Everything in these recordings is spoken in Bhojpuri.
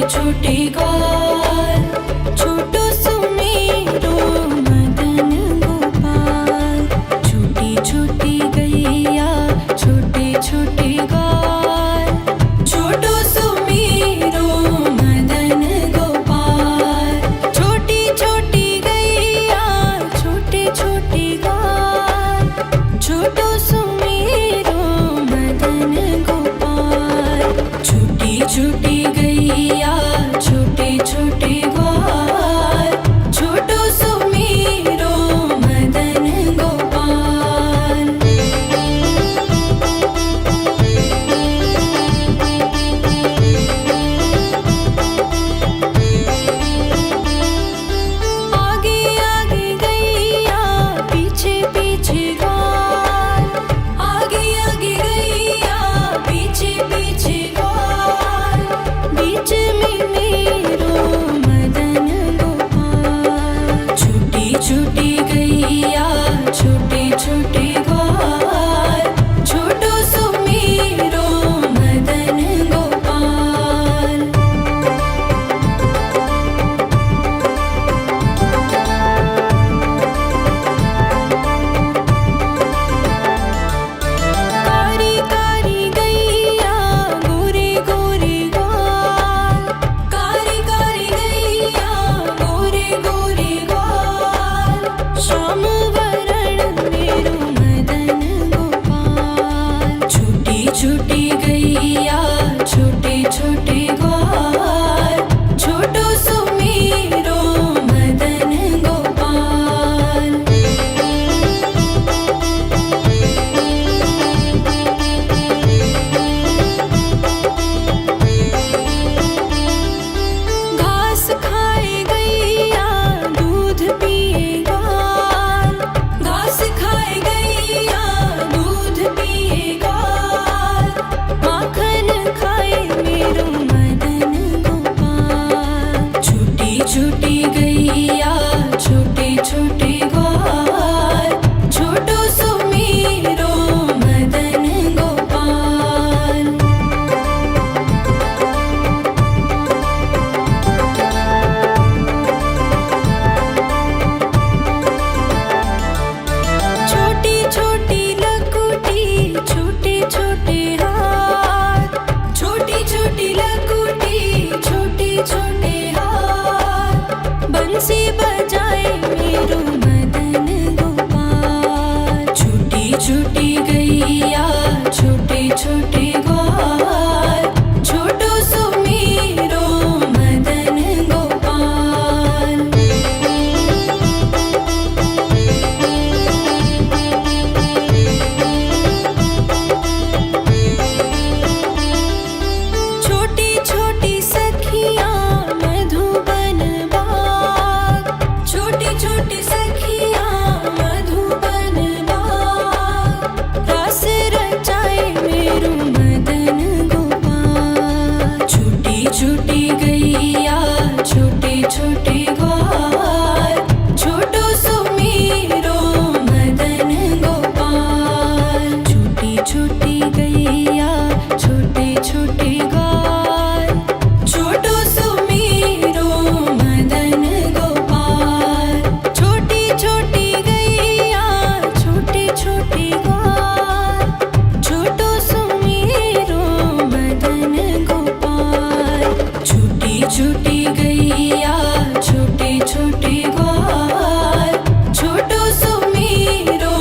छोटे ग्वाल, छोटो सुमेरो मदन गोपाल। छोटी छोटी गैया छोटे छोटे ग्वाल, छोटो सुमेरो मदन गोपाल। छोटी छोटी गैया छोटे छोटे ग्वाल, छोटो सुमेरो मदन गोपाल। छोटी छोटी गैया छोटे छोटे ग्वाल, छोटो सुमेरो मदन गोपाल। आगे आगे गैया पीछे पीछे ग्वाल, आगे आगे गैया पीछे पीछे ग्वाल। बीच में मेरो मदन गोपाल। छोटी छोटी गैया छोटे छोटे ग्वाल, छोटो सुमेरो मदन गोपाल। कारी कारी गैया गोरे गोरे ग्वाल, कारी कारी गैया गोरे गोरे ग्वाल। श्याम वरण मेरो मदन गोपाल। छोटी छोटी गैया छोटे छोटे ग्वाल, छोटो सुमेरो मदन गोपाल। घास खाए गैया दूध पिए ग्वाल, घास खाए गैया दूध पिए ग्वाल। माखन खाए मेरो मदन गोपाल। छोटी छोटी गैया छोटे छोटे ग्वाल, छोटो सुमेरो मदन गोपाल। छोटी छोटी लकुटी छोटे छोटे हाथ, छोटी छोटी लकुटी छोटे छोटे हाथ। बंसी बजाए मेरो मदन गोपाल। छोटी छोटी गैया छोटे छोटे ग्वाल, छोटो सुमेरो मदन गोपाल। छोटी छोटी सखियाँ मधुबन बाग, छोटी छोटी सखियाँ मधुबन बाग। रास रचाए मेरो मदन गोपाल। छोटी छोटी गैया छोटे छोटे ग्वाल, छोटो सुमेरो मदन गोपाल। छोटी छोटी गैया छोटे छोटे ग्वाल, छोटो सुमेरो मदन गोपाल। छोटी छोटी गैया छोटे छोटे ग्वाल, छोटो सुमेरो मदन गोपाल। छोटी छोटी गैया छोटे छोटे ग्वाल, छोटो सुमेरो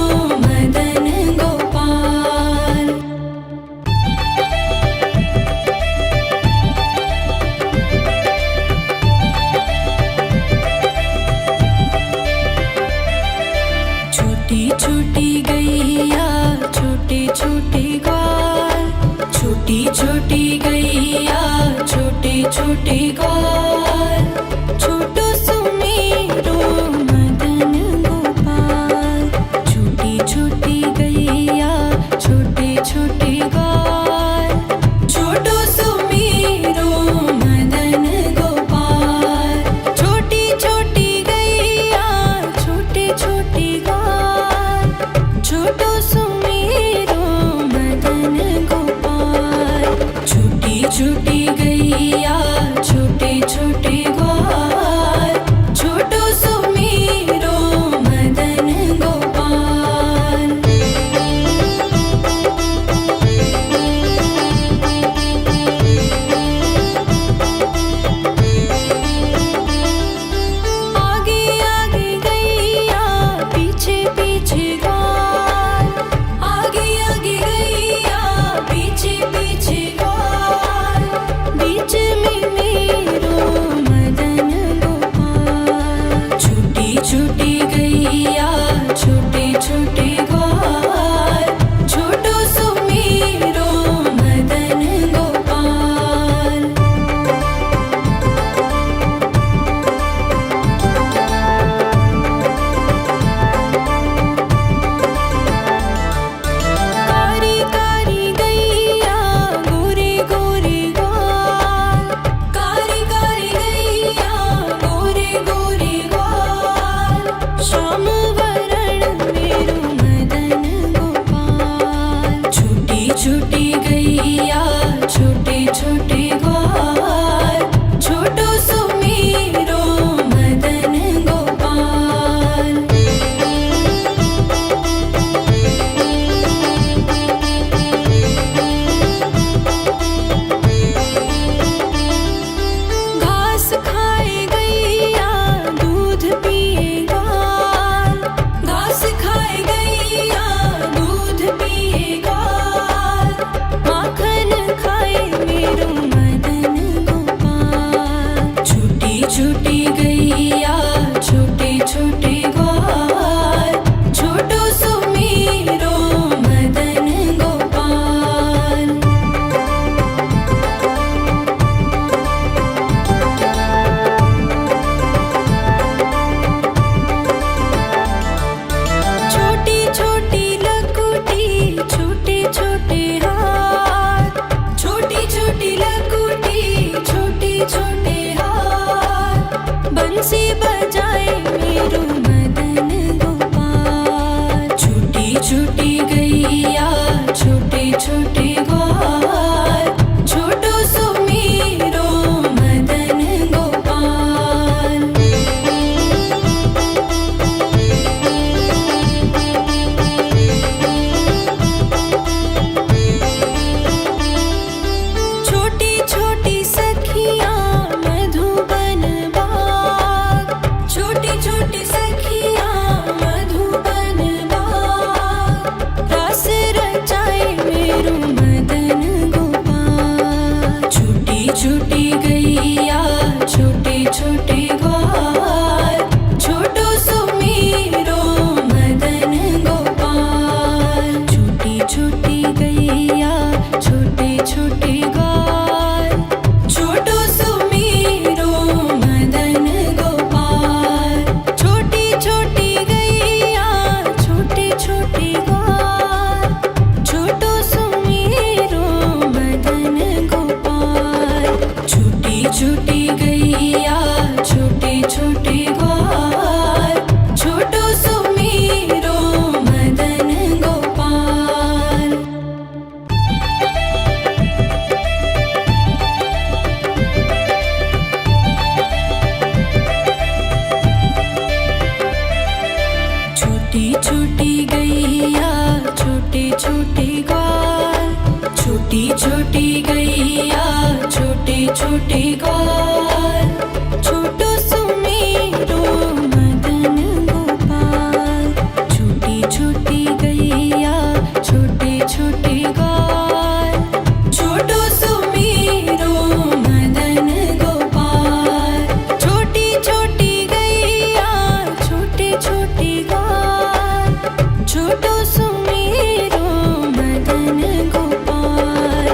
मदन गोपाल। छोटी छोटी गैया छोटे छोटे ग्वाल, छोटी छोटी गैया छोटे छोटे ग्वाल, छोटो सुमेरो मदन गोपाल। छोटी छोटी गैया छोटे छोटे ग्वाल, छोटो सुमेरो मदन गोपाल। छोटी छोटी गैया छोटे छोटे ग्वाल, छोटो सुमेरो मदन गोपाल। छोटी छोटी गैया छोटे गैया छोटे छोटे ग्वाल छोटो सुमेरो मदन गोपाल। घास खाए गैया दूध पिए ग्वाल घास खाए गैया दूध पिए ग्वाल माखन खाए मेरो मदन गोपाल। छोटी छोटी गैया छोटे छोटे ग्वाल छोटो सुमेरो मदन गोपाल। छोटी छोटी लकुटी छोटे छोटे हाथ छोटी छोटी लकुटी छोटे छोटे हाथ बंसी बजाए मेरो मदन गोपाल। छोटी छोटी गैया छोटे छोटे ग्वाल छोटो सुमेरो मदन गोपाल। छोटी छोटी सखियाँ मधुबन बाग छोटी छोटी सखियाँ मधुबन बाग रास रचाए मेरो मदन गोपाल। छोटी छोटी गैया छोटे छोटे ग्वाल छोटो सुमेरो मदन गोपाल। छोटी छोटी गैया छोटे छोटे ग्वाल छोटो सुमेरो मदन गोपाल। छोटी छोटी गैया छोटे छोटे ग्वाल छोटो सुमेरो मदन गोपाल। छोटी छोटी गैया छोटे छोटे ग्वाल छोटो सुमेरो मदन गोपाल। छोटी छोटी गैया छोटे छोटे ग्वाल छोटी छोटी गैया छोटे छोटे ग्वाल छोटो सुमेरो मदन गोपाल। छोटी छोटी गैया छोटे छोटे ग्वाल छोटो सुमेरो मदन गोपाल। छोटी छोटी गैया छोटे छोटे ग्वाल छोटो सुमेरो मदन गोपाल।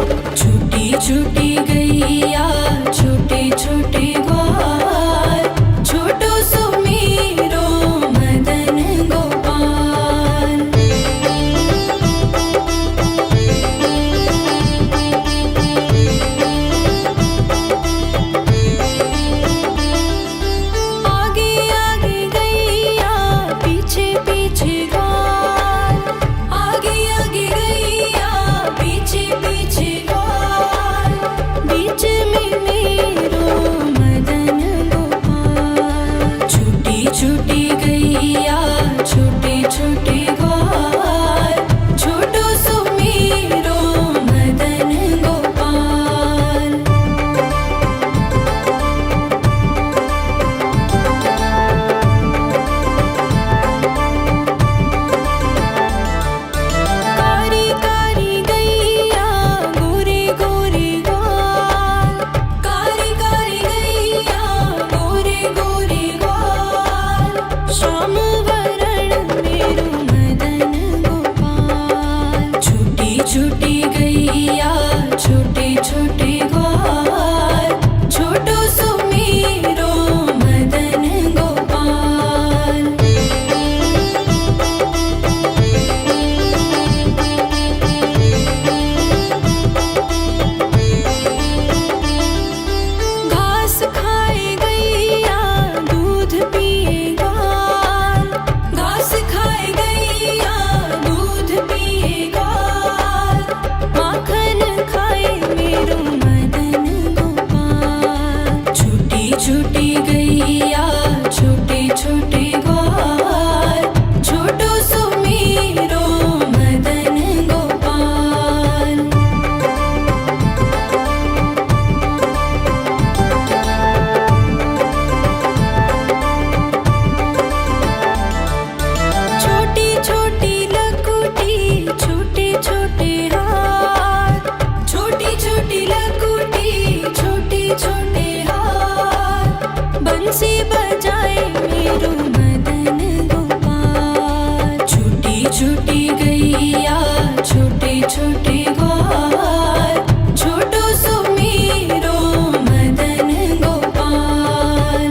छोटी लकुटी छोटे छोटे हाथ बंसी बजाए मेरो मदन गोपाल। छोटी छोटी गैया छोटे छोटे ग्वाल छोटो सो मेरो मदन गोपाल।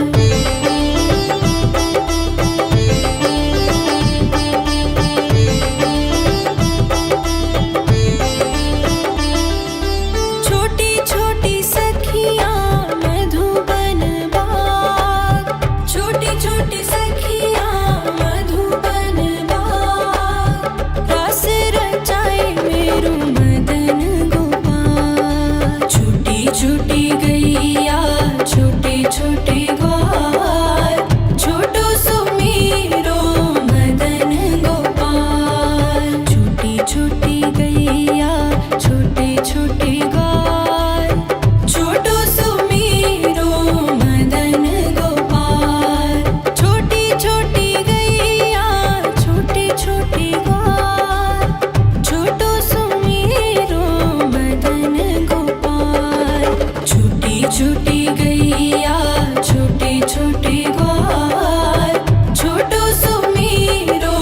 छोटी छोटी सखियाँ मधुबन बाग छोटी छोटी सखियाँ मधुबन बाग रस रचाए मेरो मदन गोपाल। छोटी छोटी गैया छोटे छोटे ग्वाल छोटो सो मेरो मदन गोपाल। छोटी छोटी गैया छोटे छोटे ग्वाल छोटो सो मेरो मदन गोपाल। छोटी छोटी गैया छोटे छोटे ग्वाल छोटो सो मेरो मदन गोपाल। छोटी छोटी गैया छोटे छोटे ग्वाल छोटो सो मेरो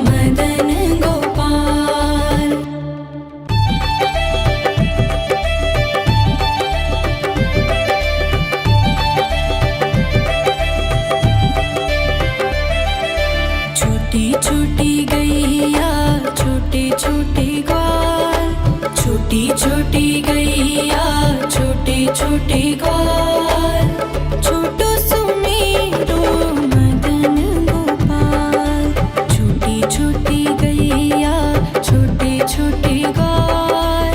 मदन गोपाल। छोटी छोटी गैया छोटे छोटे ग्वाल छोटी छोटी गैया छोटे छोटे ग्वाल छोटो सो मेरो मदन गोपाल। छोटी छोटी गैया छोटे छोटे ग्वाल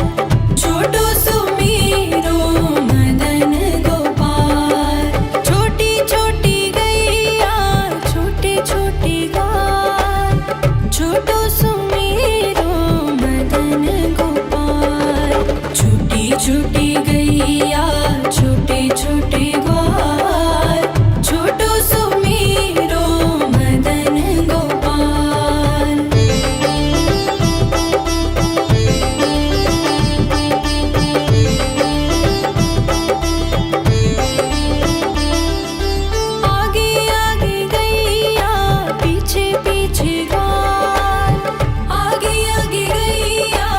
छोटो सो मेरो मदन गोपाल। छोटी छोटी गैया छोटे छोटे ग्वाल छोटो सो मेरो मदन गोपाल। छोटी छोटी गैया छोटे छोटे ग्वाल छोटो सो मेरो मदन गोपाल। आगे आगे गैया पीछे पीछे ग्वाल आगे आगे गैया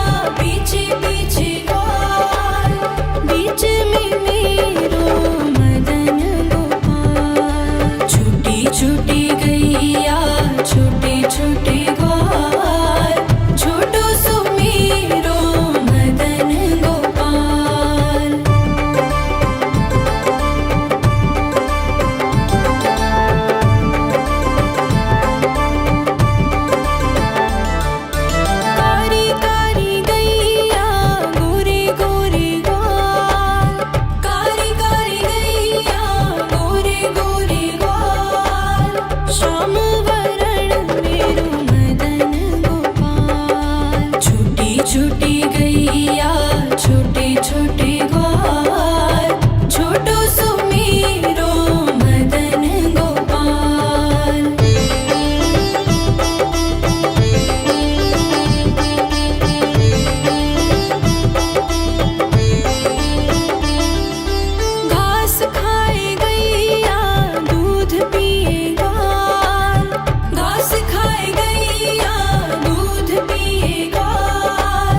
पीछे पीछे ग्वाल बीच में मेरो मदन गोपाल। छोटी छोटी गैया छोटे छोटे ग्वाल छोटो सो मेरो मदन गोपाल। कारी कारी गैया गोरे गोरे ग्वाल कारी कारी गैया गोरे गोरे ग्वाल श्याम वरण मेरो मदन गोपाल। छोटी छोटी गैया छोटे छोटे ग्वाल छोटो सो मेरो मदन गोपाल। घास खाए गैया दूध पिए ग्वाल घास खाए गैया दूध पिए ग्वाल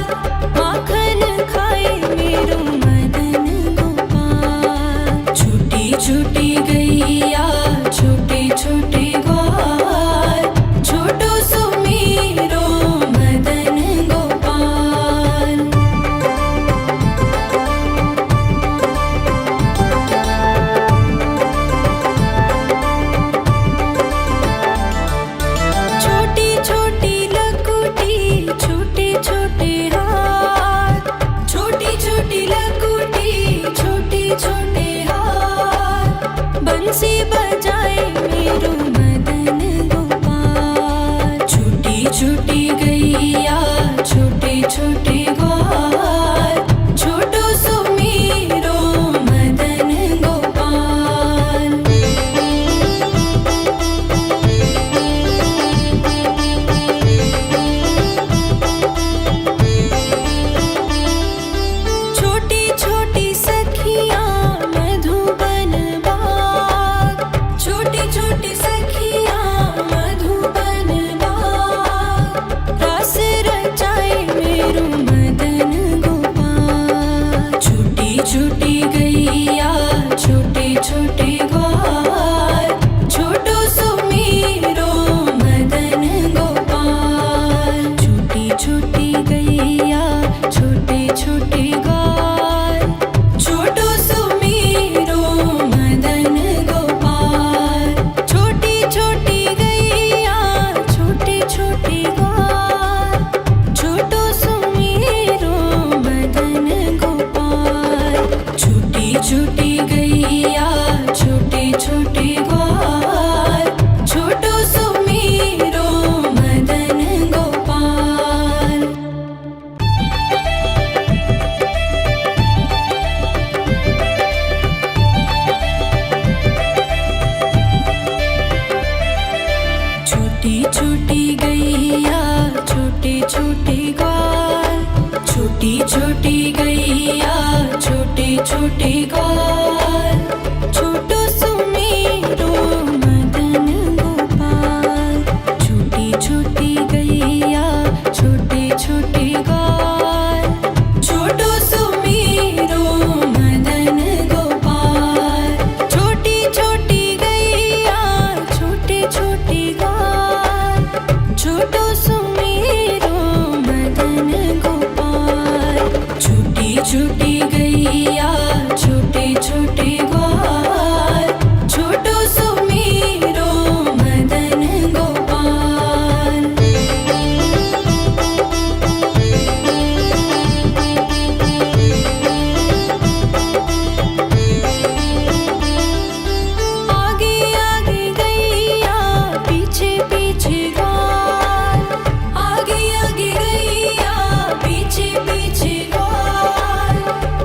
माखन खाए मेरो मदन गोपाल। छोटी छोटी गैया छोटे छोटे ग्वाल छोटो सो मेरो मदन गोपाल। छोटी छोटी लकुटी छोटे छोटे हाथ छोटी छोटी लकुटी छोटे छोटे हाथ बंसी बजाए मेरो मदन गोपाल। छोटी छोटी गैया छोटे छोटे ग्वाल छोटो सो मेरो मदन गोपाल। छोटी छोटे ग्वाल, छोटो सुमेरो मदन गोपाल। छोटी छोटी गैया छोटे छोटे ग्वाल, छोटो सुमेरो मदन गोपाल। छोटी छोटी गैया छोटे छोटे ग्वाल, छोटो सुमेरो मदन गोपाल। छोटी छोटी गैया छोटे छोटे ग्वाल, छोटो सुमेरो मदन गोपाल। आगे आगे गैया पीछे पीछे ग्वाल, आगे आगे गैया पीछे पीछे ग्वाल।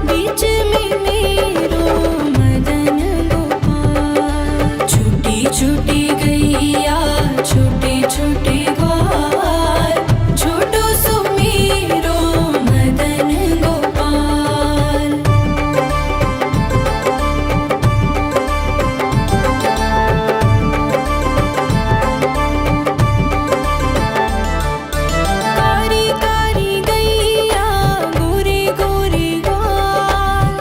बीच में मेरो मदन गोपाल। छोटी छोटी गैया छोटे छोटे ग्वाल, छोटो सुमेरो मदन गोपाल। कारी कारी गैया गोरे गोरे ग्वाल,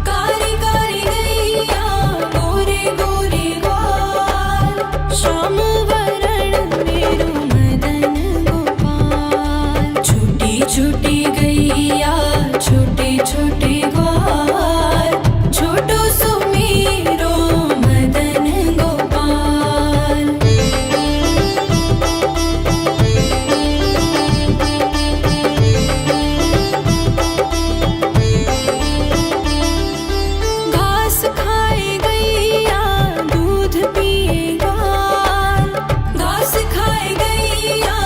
कारी कारी गैया गोरे गोरे ग्वाल। श्याम वरण मेरो मदन गोपाल। छोटी छोटी गैया छोटे छोटे ग्वाल, छोटो सुमेरो मदन गोपाल। घास खाए गैया दूध पिए ग्वाल, घास खाए गैया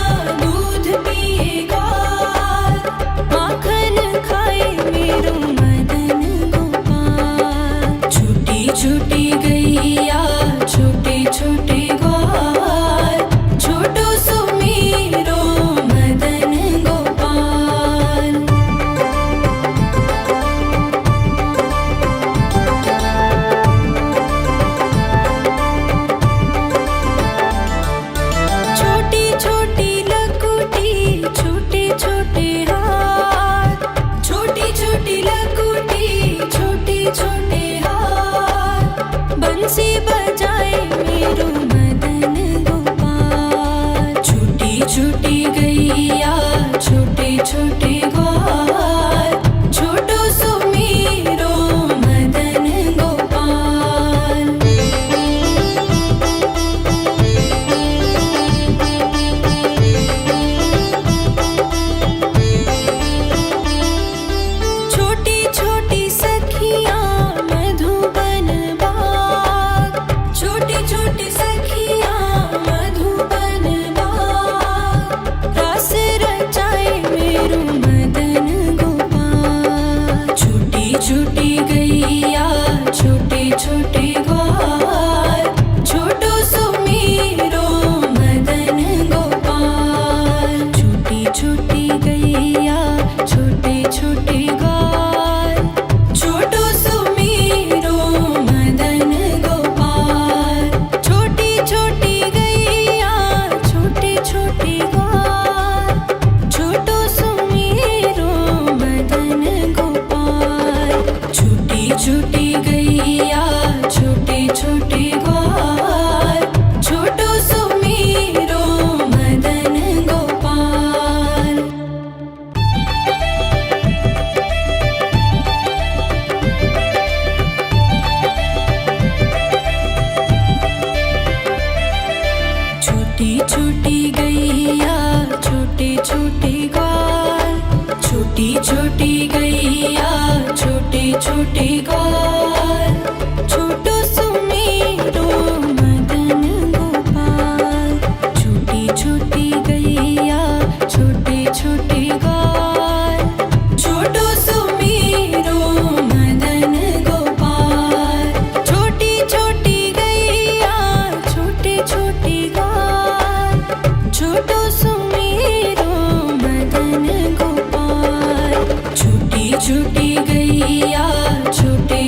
दूध पिए ग्वाल। माखन खाए मेरो मदन गोपाल। छोटी छोटी गैया छोटे छोटे ग्वाल, छोटो सुमेरो मदन गोपाल। छोटी छोटी लकुटी छोटे छोटे हाथ, छोटी छोटी लकुटी छोटे छोटे हाथ। बंसी बजाए मेरो मदन गोपाल। छोटी छोटी गैया छोटे छोटे ग्वाल, छोटो सुमेरो मदन गोपाल। छोटी छोटी सखियाँ मधुबन बाग, छोटी छोटी सखियाँ मधुबन बाग। रास रचाए मेरो मदन गोपाल। छोटी छोटी गैया छोटे छोटे ग्वाल, छोटो सुमेरो मदन गोपाल। छोटी छोटी गैया छोटे छोटे ग्वाल, छोटो सुमेरो मदन गोपाल। छोटी छोटी गैया छोटे छोटे ग्वाल, छोटो सुमेरो मदन गोपाल। छोटी छोटी गैया छोटे छोटे ग्वाल, छोटो सुमेरो मदन गोपाल। छोटी छोटी गैया छोटे छोटे ग्वाल, छोटी छोटी गैया छोटे छोटे ग्वाल। छोटो सुमेरो मदन गोपाल। छोटी छोटी गैया छोटे छोटे ग्वाल, छोटो सुमेरो मदन गोपाल। छोटी छोटी गैया छोटे छोटे ग्वाल, छोटो सुमेरो मदन गोपाल। छोटी छोटी गैया छोटे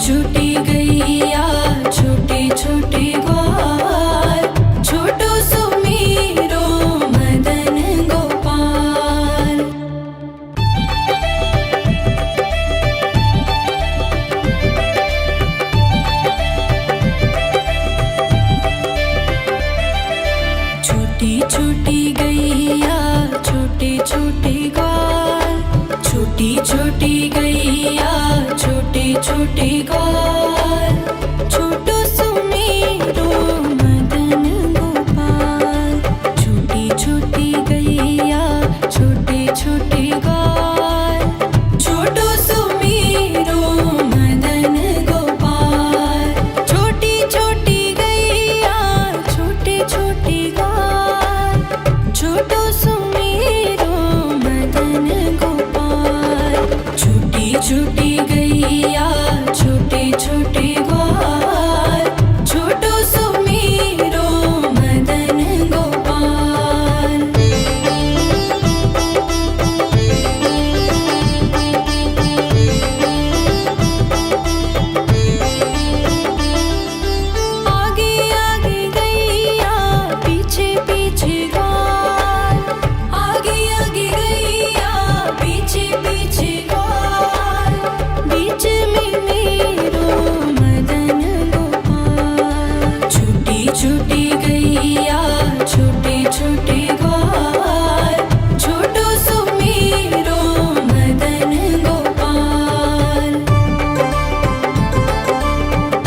छोटी गैया छोटे छोटे ग्वाल, छोटो सुमीरो मदन गोपाल। छोटी छोटी गैया छोटे छोटे ग्वाल, छोटी छोटी गैया छोटे छोटे ग्वाल, छोटो सुमीरो मदन गोपाल। छोटी छोटी गैया छोटे छोटे ग्वाल, छोटो सुमीरो मदन गोपाल। छोटी छोटी गैया छोटे छोटे ग्वाल, छोटो सुमीरो मदन गोपाल। छोटी छोटी गैया छोटे छोटे